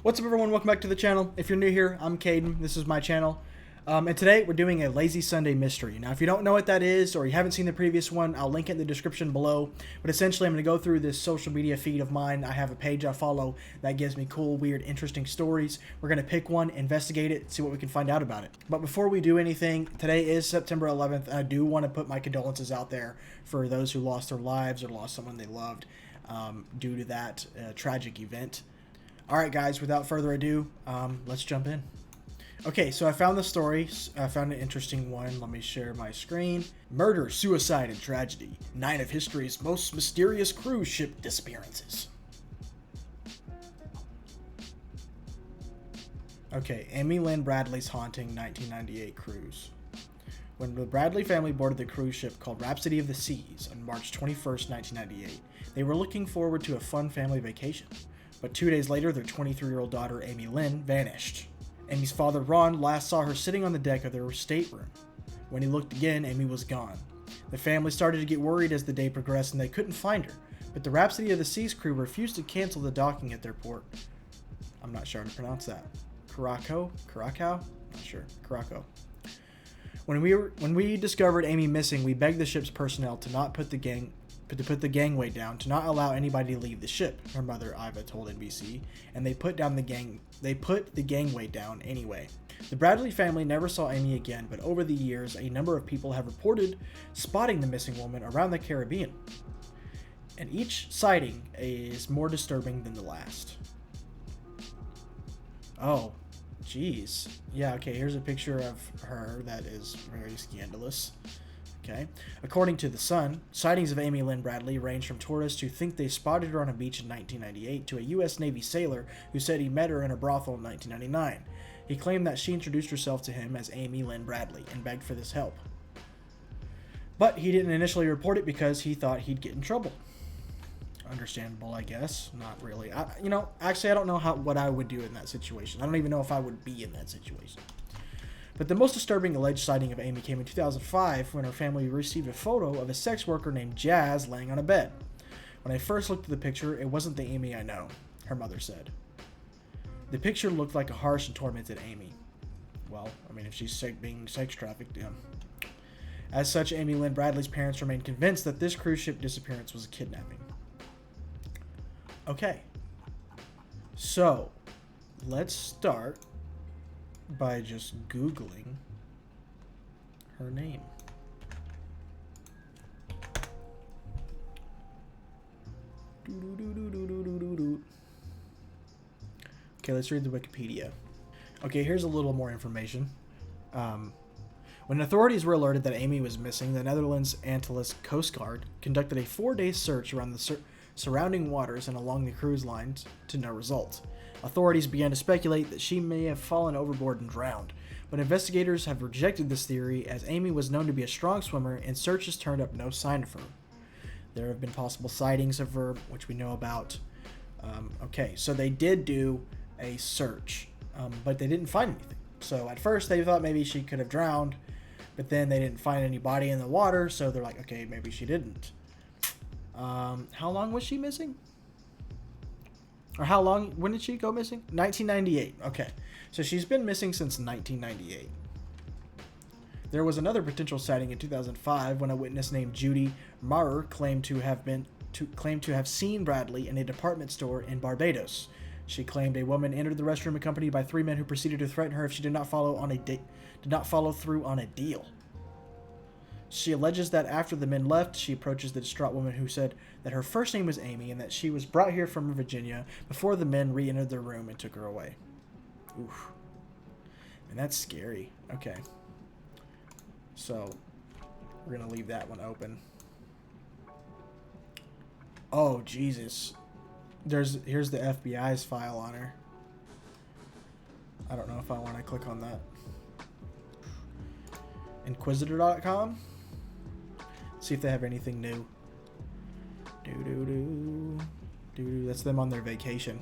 What's up, everyone? Welcome back to the channel. If you're new here, I'm Caden. This is my channel. And today we're doing a Lazy Sunday mystery. Now, if you don't know what that is, or you haven't seen the previous one, I'll link it in the description below. But essentially, I'm going to go through this social media feed of mine. I have a page I follow that gives me cool, weird, interesting stories. We're going to pick one, investigate it, see what we can find out about it. But before we do anything, today is September 11th, and I do want to put my condolences out there for those who lost their lives or lost someone they loved due to that tragic event. Alright guys, without further ado, let's jump in. Okay, so I found the story. I found an interesting one. Let me share my screen. Murder, suicide, and tragedy. 9 of history's most mysterious cruise ship disappearances. Okay, Amy Lyn Bradley's haunting 1998 cruise. When the Bradley family boarded the cruise ship called Rhapsody of the Seas on March 21st, 1998, they were looking forward to a fun family vacation. But 2 days later, their 23-year-old daughter, Amy Lyn, vanished. Amy's father, Ron, last saw her sitting on the deck of their stateroom. When he looked again, Amy was gone. The family started to get worried as the day progressed and they couldn't find her, but the Rhapsody of the Seas crew refused to cancel the docking at their port. I'm not sure how to pronounce that. Curacao? Not sure. Curacao. When we discovered Amy missing, we begged the ship's personnel to not put the gangway down, to not allow anybody to leave the ship, her mother Iva told NBC, and they put the gangway down anyway. The Bradley family never saw Amy again, but over the years, a number of people have reported spotting the missing woman around the Caribbean. And each sighting is more disturbing than the last. Oh, jeez. Yeah, okay, here's a picture of her that is very scandalous. Okay. According to The Sun, sightings of Amy Lyn Bradley range from tourists who think they spotted her on a beach in 1998 to a U.S. Navy sailor who said he met her in a brothel in 1999. He claimed that she introduced herself to him as Amy Lyn Bradley and begged for this help. But he didn't initially report it because he thought he'd get in trouble. Understandable, I guess. Not really. Actually, I don't know what I would do in that situation. I don't even know if I would be in that situation. But the most disturbing alleged sighting of Amy came in 2005 when her family received a photo of a sex worker named Jazz laying on a bed. When I first looked at the picture, it wasn't the Amy I know, her mother said. The picture looked like a harsh and tormented Amy. Well, I mean, if she's being sex trafficked, yeah. As such, Amy Lyn Bradley's parents remain convinced that this cruise ship disappearance was a kidnapping. Okay. So, let's start by just Googling her name. Okay, let's read the Wikipedia. Okay, here's a little more information. When authorities were alerted that Amy was missing, the Netherlands Antilles Coast Guard conducted a 4-day search around the surrounding waters and along the cruise lines to no result. Authorities began to speculate that she may have fallen overboard and drowned, but investigators have rejected this theory as Amy was known to be a strong swimmer and searches turned up no sign of her. There have been possible sightings of her, which we know about. Okay, so they did do a search, but they didn't find anything. So at first they thought maybe she could have drowned, but then they didn't find any body in the water, so they're like, okay, maybe she didn't. How long was she missing? Or when did she go missing? 1998. Okay. So she's been missing since 1998. There was another potential sighting in 2005 when a witness named Judy Maurer claimed to have seen Bradley in a department store in Barbados. She claimed a woman entered the restroom accompanied by 3 men who proceeded to threaten her if she did not follow through on a deal. She alleges that after the men left, she approaches the distraught woman who said that her first name was Amy and that she was brought here from Virginia before the men re-entered the room and took her away. Oof. And that's scary. Okay. So, we're going to leave that one open. Oh, Jesus. Here's the FBI's file on her. I don't know if I want to click on that. Inquisitor.com. See if they have anything new. That's them on their vacation.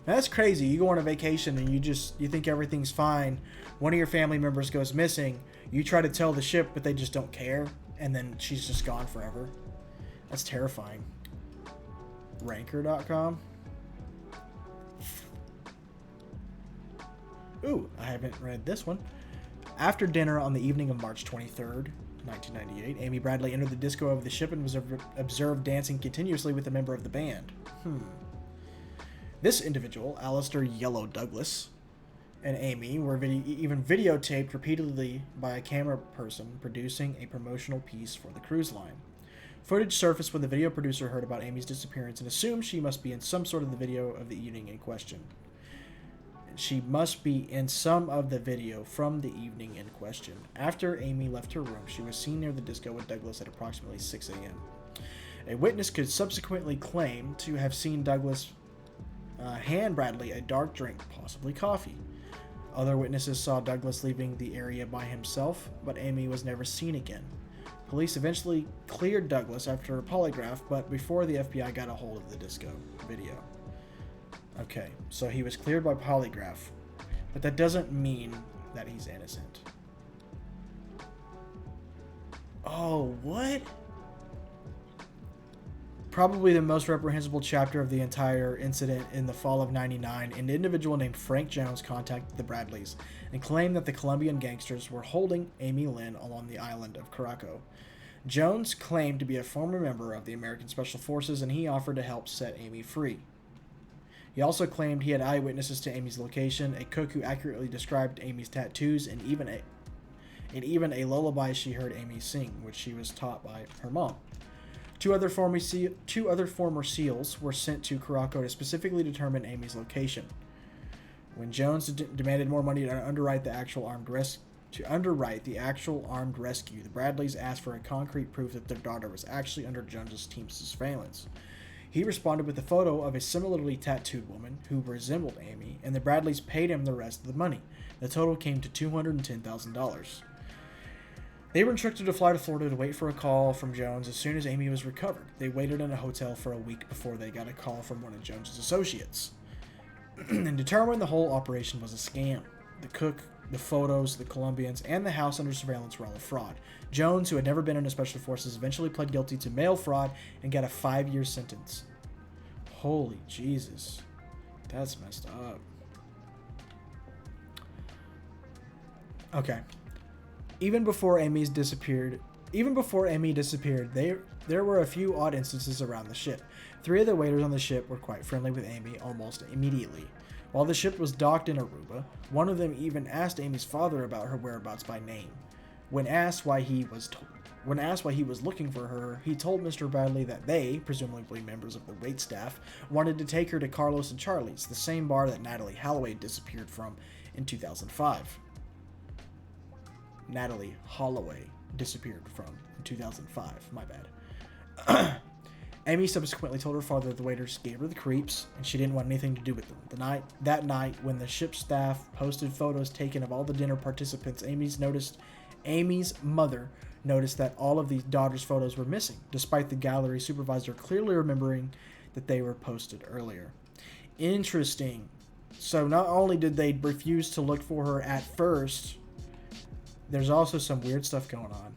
Now, that's crazy. You go on a vacation and you think everything's fine. One of your family members goes missing. You try to tell the ship, but they just don't care. And then she's just gone forever. That's terrifying. Ranker.com. Ooh, I haven't read this one. After dinner on the evening of March 23rd, 1998, Amy Bradley entered the disco of the ship and was observed dancing continuously with a member of the band. This individual, Alistair Yellow Douglas, and Amy were even videotaped repeatedly by a camera person producing a promotional piece for the cruise line. Footage surfaced when the video producer heard about Amy's disappearance and assumed she must be in some sort of the video of the evening in question. She must be in some of the video from the evening in question. After Amy left her room, she was seen near the disco with Douglas at approximately 6 a.m. A witness could subsequently claim to have seen Douglas hand Bradley a dark drink, possibly coffee. Other witnesses saw Douglas leaving the area by himself, but Amy was never seen again. Police eventually cleared Douglas after a polygraph, but before the FBI got a hold of the disco video. Okay, so he was cleared by polygraph, but that doesn't mean that he's innocent. Oh, what? Probably the most reprehensible chapter of the entire incident. In the fall of '99, an individual named Frank Jones contacted the Bradleys and claimed that the Colombian gangsters were holding Amy Lyn along the island of Curaçao. Jones claimed to be a former member of the American Special Forces, and he offered to help set Amy free. He also claimed he had eyewitnesses to Amy's location, a cook who accurately described Amy's tattoos, and even a lullaby she heard Amy sing, which she was taught by her mom. Two other former SEALs were sent to Curaçao to specifically determine Amy's location. When Jones demanded more money to underwrite the actual armed rescue, the Bradleys asked for a concrete proof that their daughter was actually under Jones's team's surveillance. He responded with a photo of a similarly tattooed woman who resembled Amy, and the Bradleys paid him the rest of the money. The total came to $210,000. They were instructed to fly to Florida to wait for a call from Jones as soon as Amy was recovered. They waited in a hotel for a week before they got a call from one of Jones's associates and determined the whole operation was a scam. The cook, the photos, the Colombians, and the house under surveillance were all a fraud. Jones, who had never been in the Special Forces, eventually pled guilty to mail fraud and got a 5-year sentence. Holy Jesus. That's messed up. Okay. Even before Amy disappeared, there were a few odd instances around the ship. 3 of the waiters on the ship were quite friendly with Amy almost immediately. While the ship was docked in Aruba, one of them even asked Amy's father about her whereabouts by name. When asked why he was looking for her, he told Mr. Bradley that they, presumably members of the wait staff, wanted to take her to Carlos and Charlie's, the same bar that Natalie Holloway disappeared from in 2005. Natalie Holloway disappeared from in 2005. My bad. Amy subsequently told her father that the waiters gave her the creeps, and she didn't want anything to do with them. That night, when the ship's staff posted photos taken of all the dinner participants, Amy's mother noticed that all of the daughter's photos were missing, despite the gallery supervisor clearly remembering that they were posted earlier. Interesting. So not only did they refuse to look for her at first, there's also some weird stuff going on.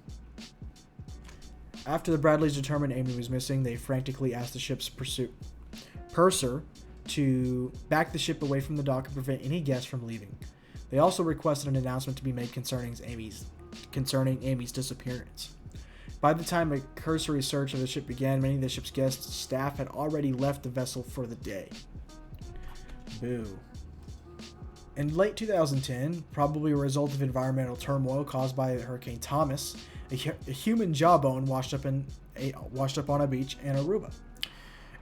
After the Bradleys determined Amy was missing, they frantically asked the ship's purser to back the ship away from the dock and prevent any guests from leaving. They also requested an announcement to be made concerning Amy's disappearance. By the time a cursory search of the ship began, many of the ship's guests' staff had already left the vessel for the day. Boo. In late 2010, probably a result of environmental turmoil caused by Hurricane Thomas, a human jawbone washed up on a beach in Aruba.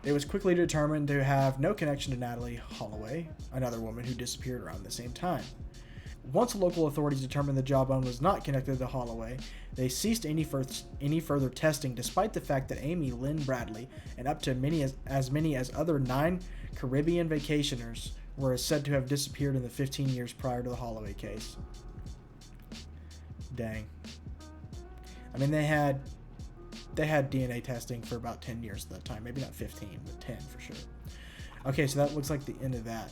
It was quickly determined to have no connection to Natalie Holloway, another woman who disappeared around the same time. Once local authorities determined the jawbone was not connected to Holloway, they ceased any further testing, despite the fact that Amy Lyn Bradley and up to as many as other 9 Caribbean vacationers were said to have disappeared in the 15 years prior to the Holloway case. Dang. I mean, they had DNA testing for about 10 years at that time. Maybe not 15, but 10 for sure. Okay, so that looks like the end of that.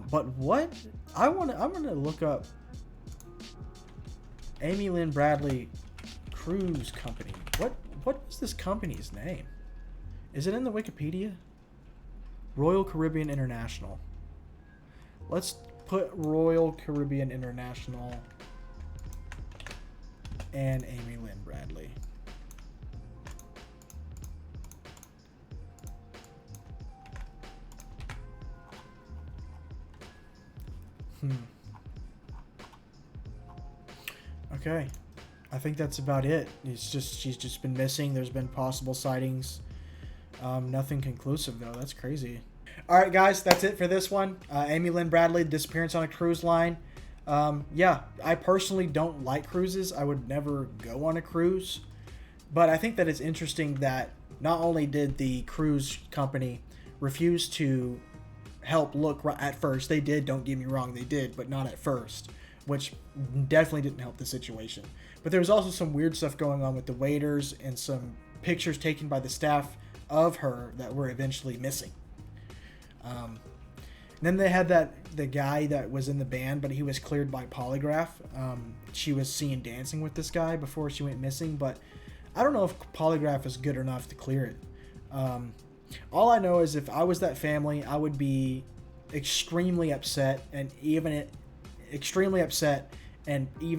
But what? I'm gonna look up Amy Lyn Bradley Cruise Company. What is this company's name? Is it in the Wikipedia? Royal Caribbean International. Let's put Royal Caribbean International and Amy Lyn Bradley. Okay. I think that's about it. She's just been missing. There's been possible sightings. Nothing conclusive though. That's crazy. All right, guys, that's it for this one. Amy Lyn Bradley, disappearance on a cruise line. Yeah, I personally don't like cruises. I would never go on a cruise. But I think that it's interesting that not only did the cruise company refuse to help look at first, they did, don't get me wrong, they did, but not at first, which definitely didn't help the situation. But there was also some weird stuff going on with the waiters and some pictures taken by the staff of her that were eventually missing. Then they had the guy that was in the band, but he was cleared by polygraph. She was seen dancing with this guy before she went missing, but I don't know if polygraph is good enough to clear it. All I know is if I was that family, I would be extremely upset and even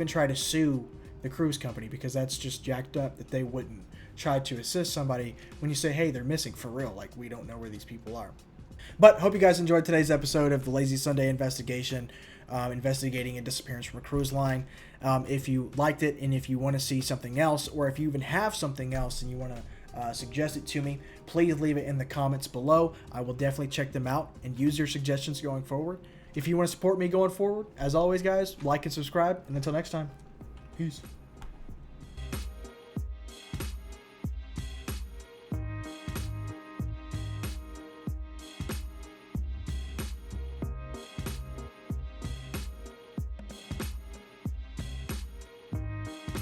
try to sue the cruise company, because that's just jacked up that they wouldn't try to assist somebody when you say, hey, they're missing for real. Like, we don't know where these people are. But hope you guys enjoyed today's episode of the Lazy Sunday investigation, investigating a disappearance from a cruise line. If you liked it and if you want to see something else, or if you even have something else and you want to suggest it to me, please leave it in the comments below. I will definitely check them out and use your suggestions going forward. If you want to support me going forward, as always, guys, like and subscribe. And until next time, peace.